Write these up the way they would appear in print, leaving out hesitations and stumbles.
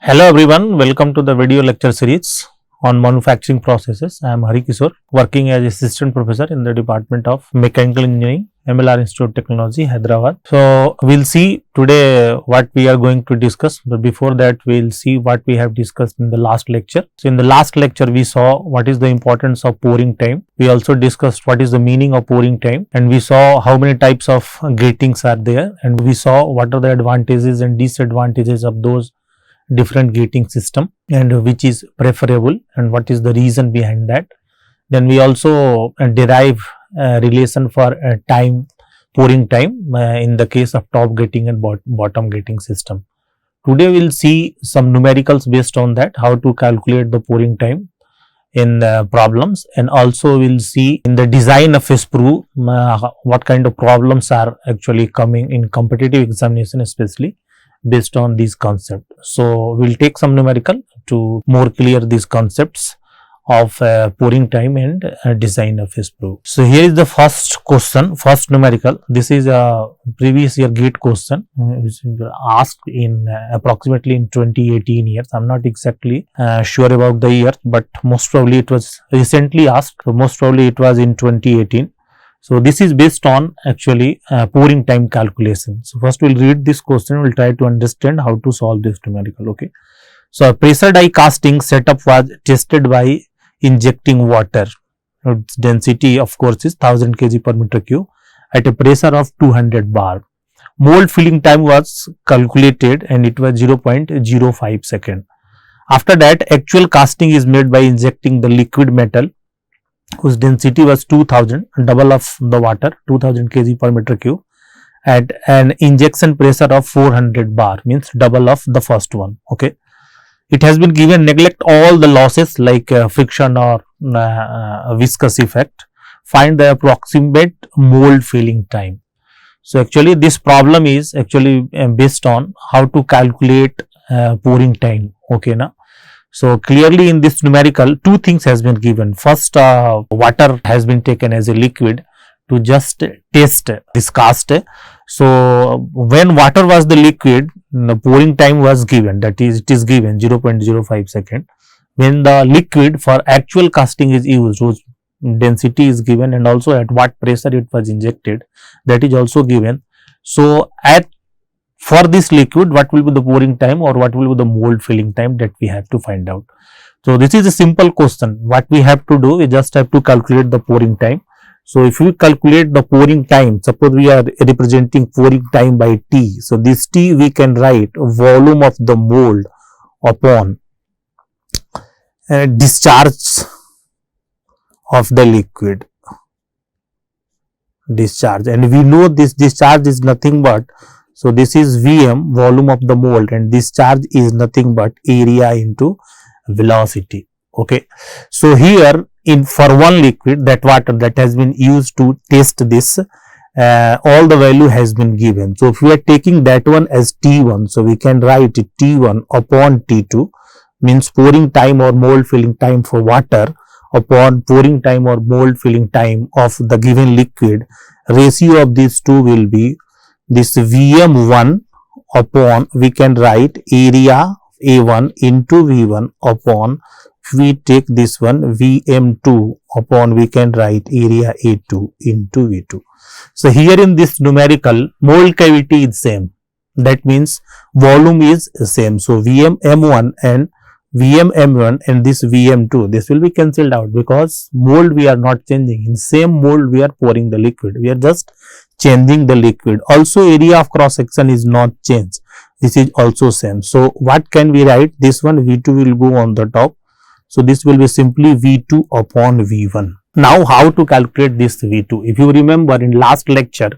Hello everyone, welcome to the video lecture series on manufacturing processes. I am Kishore, working as assistant professor in the Department of Mechanical Engineering, MLR Institute of Technology, Hyderabad. So, we will see today what we are going to discuss, but before that we will see what we have discussed in the last lecture. So, in the last lecture we saw what is the importance of pouring time. We also discussed what is the meaning of pouring time, and we saw how many types of gratings are there, and we saw what are the advantages and disadvantages of those different gating system and which is preferable and what is the reason behind that. Then we also derive relation for pouring time in the case of top gating and bottom gating system. Today we will see some numericals based on that, how to calculate the pouring time in problems, and also we will see in the design of a sprue what kind of problems are actually coming in competitive examination, especially based on these concepts. So, we will take some numerical to more clear these concepts of pouring time and design of a sprue. So, here is the first question, first numerical. This is a previous year GATE question which asked in approximately in 2018 years. I am not exactly sure about the year, but most probably it was recently asked. So, most probably it was in 2018. So, this is based on actually pouring time calculation. So, first we will read this question, we will try to understand how to solve this numerical. Okay. So, a pressure die casting setup was tested by injecting water. Its density of course is 1000 kg per meter cube at a pressure of 200 bar. Mold filling time was calculated and it was 0.05 second. After that, actual casting is made by injecting the liquid metal whose density was 2000, double of the water, 2000 kg per meter cube at an injection pressure of 400 bar, means double of the first one. Okay. It has been given neglect all the losses like friction or viscous effect. Find the approximate mold filling time. So, actually this problem is actually based on how to calculate pouring time. Okay, na? So, clearly in this numerical two things has been given. First, water has been taken as a liquid to just test this cast. So, when water was the liquid, the pouring time was given, that is it is given 0.05 second. When the liquid for actual casting is used, whose density is given and also at what pressure it was injected, that is also given. So, for this liquid, what will be the pouring time or what will be the mold filling time, that we have to find out. So, this is a simple question. What we have to do, we just have to calculate the pouring time. So, if we calculate the pouring time, suppose we are representing pouring time by T. So, this T we can write volume of the mold upon discharge of the liquid, discharge, and we know this discharge is nothing but, so this is Vm, volume of the mold, and discharge is nothing but area into velocity. Okay. So, here in for one liquid, that water that has been used to test this, all the value has been given. So, if we are taking that one as T1, so we can write T1 upon T2, means pouring time or mold filling time for water upon pouring time or mold filling time of the given liquid. Ratio of these two will be this Vm1 upon, we can write area A1 into V1 upon, if we take this one Vm2 upon, we can write area A2 into V2. So, here in this numerical, mold cavity is same, that means volume is same. So, Vm1 and Vm1 and this Vm2, this will be cancelled out because mold we are not changing. In same mold we are pouring the liquid, we are just changing the liquid. Also, area of cross section is not changed, this is also same. So, what can we write? This one V2 will go on the top. So, this will be simply V2 upon V1. Now, how to calculate this V2? If you remember in last lecture,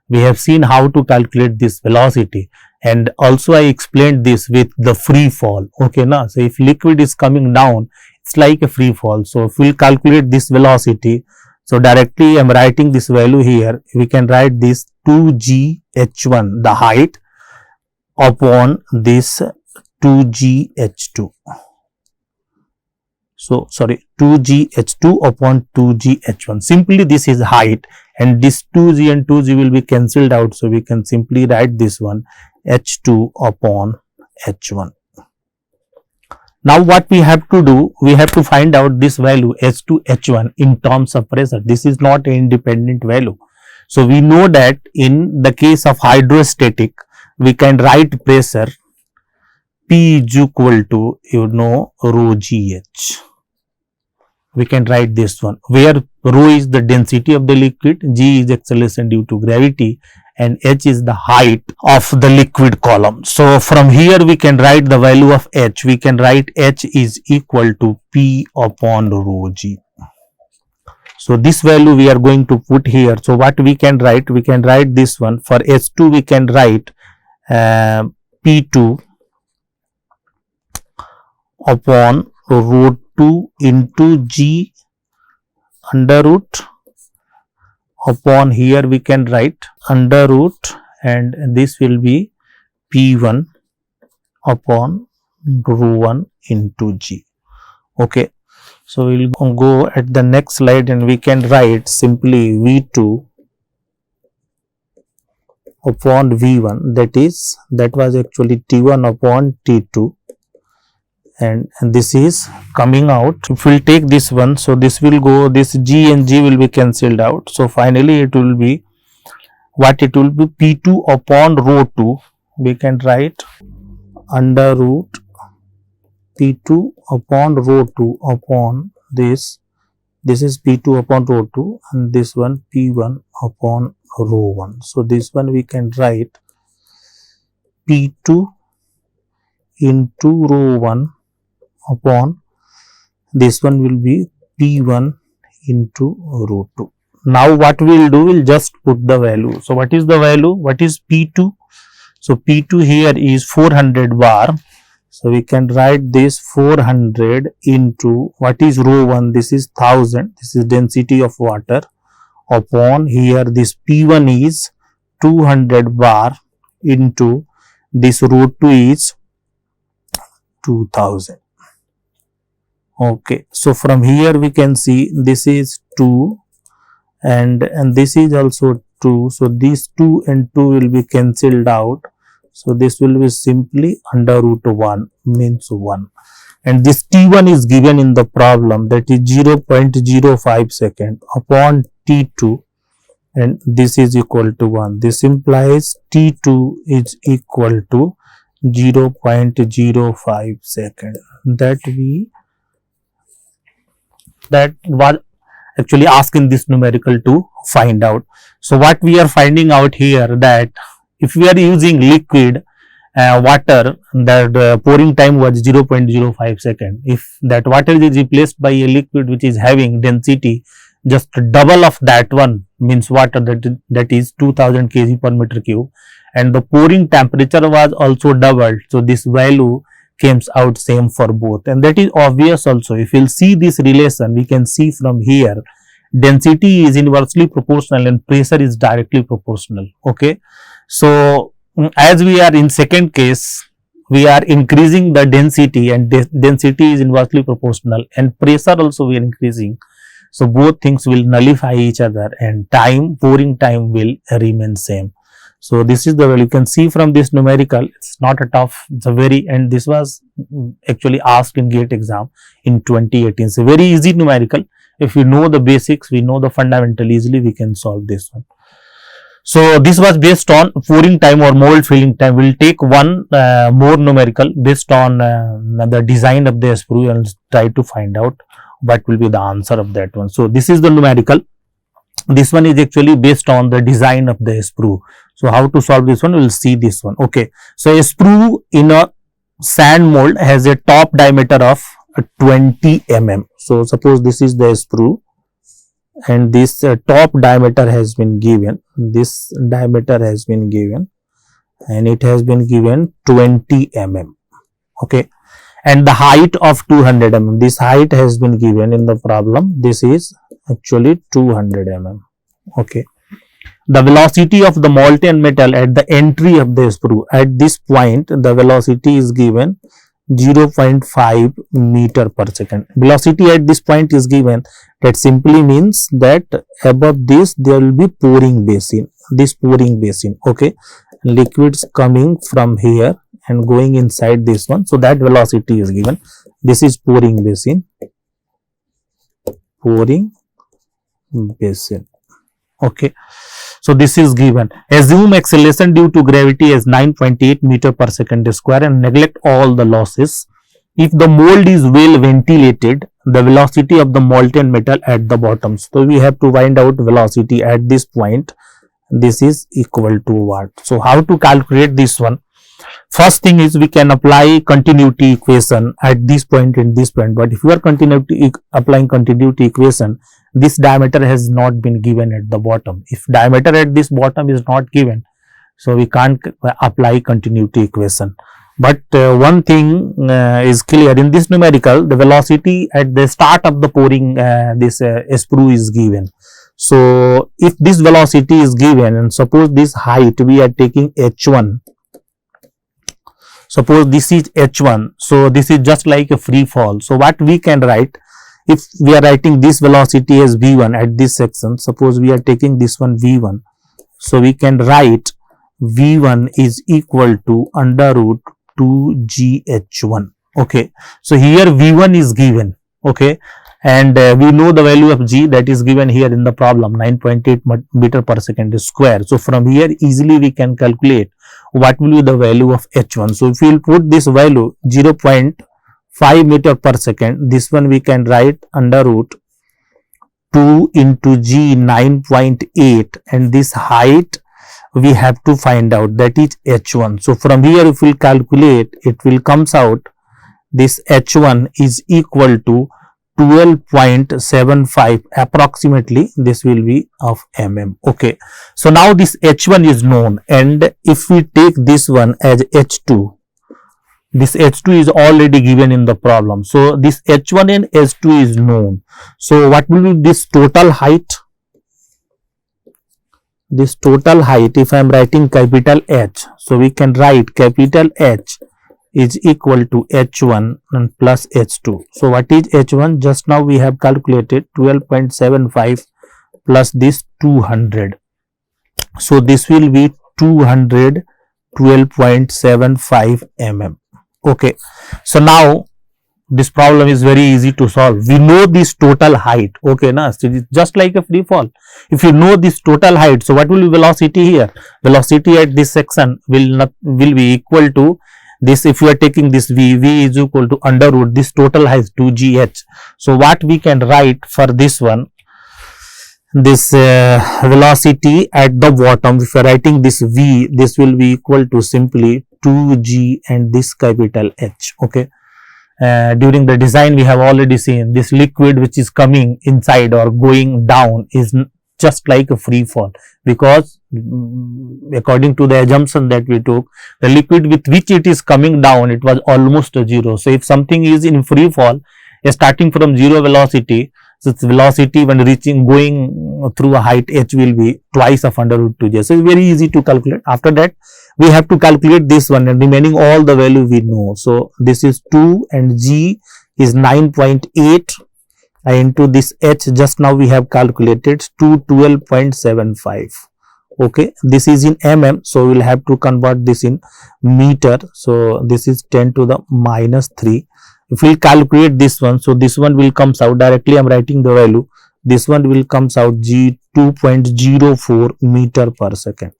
we have seen how to calculate this velocity, and also I explained this with the free fall. Okay, na? So, if liquid is coming down, it's like a free fall. So, if we calculate this velocity, so directly I am writing this value here, we can write this 2gh1, the height, upon this 2gh2. So, sorry, 2gh2 upon 2gh1. Simply this is height, and this 2g and 2g will be cancelled out. So, we can simply write this one h2 upon h1. Now what we have to do, we have to find out this value H2 H1 in terms of pressure. This is not an independent value. So we know that in the case of hydrostatic, we can write pressure P is equal to, rho GH. We can write this one, where rho is the density of the liquid, G is acceleration due to gravity, and H is the height of the liquid column. So from here we can write the value of H. We can write H is equal to P upon rho G. So this value we are going to put here. So what we can write? We can write this one. For H2 we can write P2 upon rho 2 into G under root upon, here we can write under root, and this will be P1 upon rho 1 into G. Okay. So we will go at the next slide and we can write simply V2 upon V1, that was actually T1 upon T2, and this is coming out. If we will take this one, so this will go, this G and G will be cancelled out. So finally it will be, what it will be, P2 upon rho 2, we can write under root P2 upon rho 2 upon this is P2 upon rho 2, and this one P1 upon rho 1. So this one we can write P2 into rho 1 upon, this one will be P1 into rho 2. Now what we will do, we will just put the value. So what is the value? What is P2? So P2 here is 400 bar. So we can write this 400 into, what is rho 1? This is 1000. This is density of water, upon here this P1 is 200 bar into this rho 2 is 2000. Okay. So from here we can see this is 2 and this is also 2. So these 2 and 2 will be cancelled out. So this will be simply under root 1, means 1. And this T1 is given in the problem, that is 0.05 second upon T2, and this is equal to 1. This implies T2 is equal to 0.05 second. That was actually asked in this numerical to find out. So what we are finding out here, that if we are using liquid water, that pouring time was 0.05 second. If that water is replaced by a liquid which is having density just double of that one, means water, that is 2000 kg per meter cube, and the pouring temperature was also doubled. So this value comes out same for both, and that is obvious also. If you will see this relation, we can see from here density is inversely proportional and pressure is directly proportional. Okay. So as we are in second case, we are increasing the density, and density is inversely proportional, and pressure also we are increasing. So both things will nullify each other, and pouring time will remain same. So this is the value. You can see from this numerical, it's not a tough, it's a very, and this was actually asked in GATE exam in 2018. It's a very easy numerical. If we know the basics, we know the fundamental, easily we can solve this one. So this was based on pouring time or mold filling time. We will take one more numerical based on the design of the sprue, and try to find out what will be the answer of that one. So this is the numerical. This one is actually based on the design of the sprue. So how to solve this one, we will see this one. Okay. So a sprue in a sand mold has a top diameter of 20 mm. So suppose this is the sprue, and this top diameter has been given, this diameter has been given, and it has been given 20 mm. Okay. And the height of 200 mm, this height has been given in the problem, this is actually 200 mm. Okay. The velocity of the molten metal at the entry of the sprue, at this point the velocity is given 0.5 meter per second. Velocity at this point is given. That simply means that above this there will be pouring basin. This pouring basin, okay, liquids coming from here and going inside this one. So that velocity is given. This is pouring basin. Pouring basin. Okay. So this is given. Assume acceleration due to gravity as 9.8 meter per second square and neglect all the losses. If the mold is well ventilated, the velocity of the molten metal at the bottom. So we have to find out velocity at this point. This is equal to what? So how to calculate this one? First thing is we can apply continuity equation at this point and this point. But if you are applying continuity equation, this diameter has not been given at the bottom. If diameter at this bottom is not given, so we can't apply continuity equation. But one thing is clear in this numerical, the velocity at the start of the pouring this sprue is given. So if this velocity is given and suppose this height we are taking h1, suppose this is h1, so this is just like a free fall. So what we can write, if we are writing this velocity as v1 at this section, suppose we are taking this one v1, so we can write v1 is equal to under root 2gh1. Okay, so here v1 is given, okay, and we know the value of g, that is given here in the problem, 9.8 meter per second square. So from here easily we can calculate what will be the value of h1. So if we will put this value 0.5 meter per second, this one we can write under root 2 into g 9.8, and this height we have to find out, that is h1. So from here if we calculate, it will comes out this h1 is equal to 12.75 approximately, this will be of mm. Okay, so now this h1 is known, and if we take this one as h2, this h2 is already given in the problem. So this h1 and h2 is known. So what will be this total height? This total height, if I am writing capital H, so we can write capital H is equal to h1 and plus h2. So what is h1? Just now we have calculated 12.75 plus this 200. So this will be 212.75 mm. Okay, so now this problem is very easy to solve. We know this total height, okay, na? So it's just like a free fall. If you know this total height, so what will be velocity here? Velocity at this section will be equal to this. If you are taking this v is equal to under root this total height 2gh. So what we can write for this one, this velocity at the bottom, if you are writing this v, this will be equal to simply 2g and this capital H. Okay, during the design we have already seen this liquid which is coming inside or going down is just like a free fall, because according to the assumption that we took, the liquid with which it is coming down, it was almost a zero. So if something is in free fall, starting from zero velocity, so its velocity when going through a height h will be twice of under root 2j. So it's very easy to calculate. After that we have to calculate this one, and remaining all the value we know. So this is 2 and g is 9.8 into this h just now we have calculated 212.75. Okay, this is in mm, so we will have to convert this in meter. So this is 10 to the minus 3. If we calculate this one, so this one will comes out directly. I am writing the value. This one will comes out g 2.04 meter per second.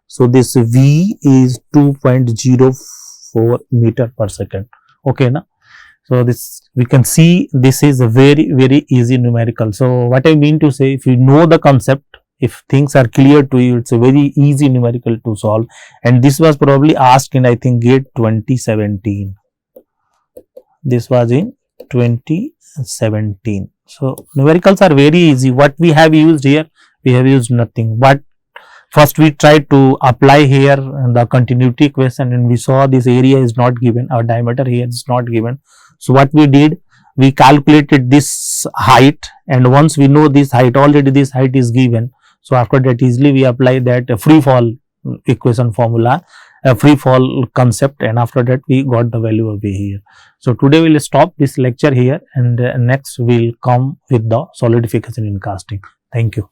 So this v is 2.04 meter per second. Okay, na? So this we can see this is a very easy numerical. So what I mean to say, if you know the concept, if things are clear to you, it's a very easy numerical to solve. And this was probably asked in, I think, GATE 2017. This was in 2017. So numericals are very easy. What we have used here, we have used nothing. But first we tried to apply here the continuity equation, and we saw this area is not given, our diameter here is not given. So what we did, we calculated this height, and once we know this height, already this height is given. So after that easily we apply that free fall equation formula, a free fall concept, and after that we got the value of A here. So today we will stop this lecture here, and next we will come with the solidification in casting. Thank you.